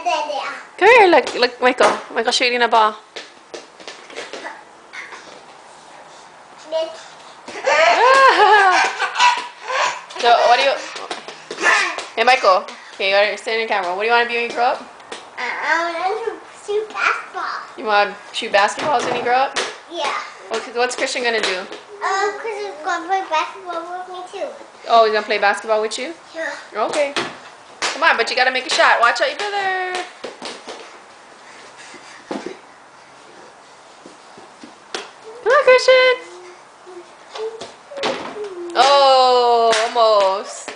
Come here, look, Michael. Michael shooting a ball. So, what do you... Hey, Michael. Okay, you gotta stand in the camera. What do you want to be when you grow up? I want to shoot basketball. You want to shoot basketballs when you grow up? Yeah. What's Christian gonna do? Chris is going to play basketball with me too. Oh, he's gonna play basketball with you? Yeah. Okay. Come on, but you gotta make a shot. Watch out, your brother. Come on, Christian. Oh, almost.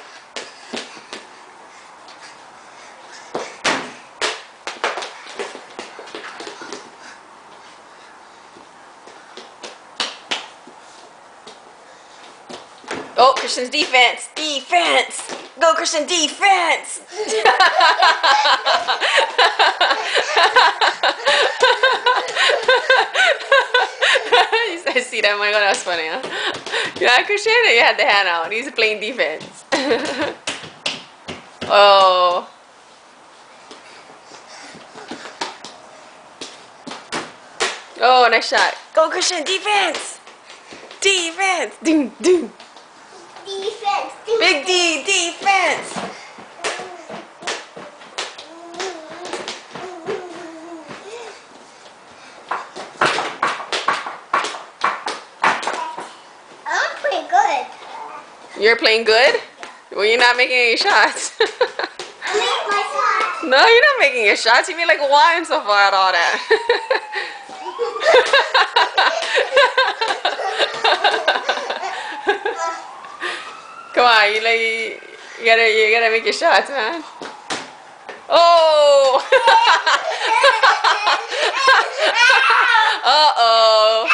Oh, Christian's defense. Defense. Go, Christian, defense. I see that, Michael. That was funny, huh? Yeah, Christian, you had the hand out. He's playing defense. Oh. Oh, nice shot. Go, Christian, defense. Defense. Ding, ding. Defense. Big D, defense. I'm pretty good. You're playing good? Well, you're not making any shots. I made my shot. No, you're not making your shots. You made like one so far out of all that. Come on, you gotta make your shots, man. Oh! Uh-oh.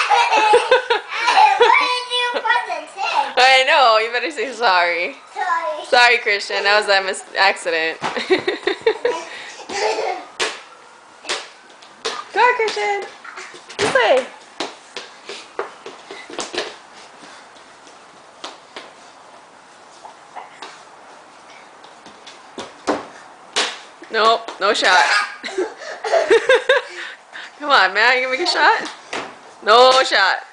I know, you better say sorry. Sorry. Sorry, Christian, that was an accident. Go on, Christian. This way. Nope, no shot. Come on, man, you gonna make a shot? No shot.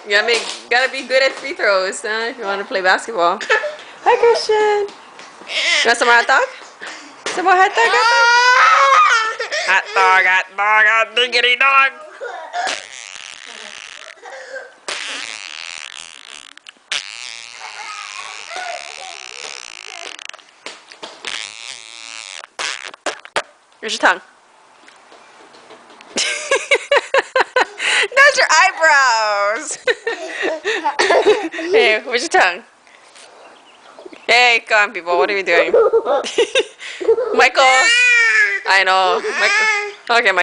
You gotta be good at free throws, huh, if you want to play basketball. Hi, Christian. You want some more hot dog? Some more hot dog? Hot dog, diggity dog. Here's your tongue. That's your eyebrows. Hey, where's your tongue? Hey, come on, people. What are we doing? Michael. I know. Michael. Okay, Michael.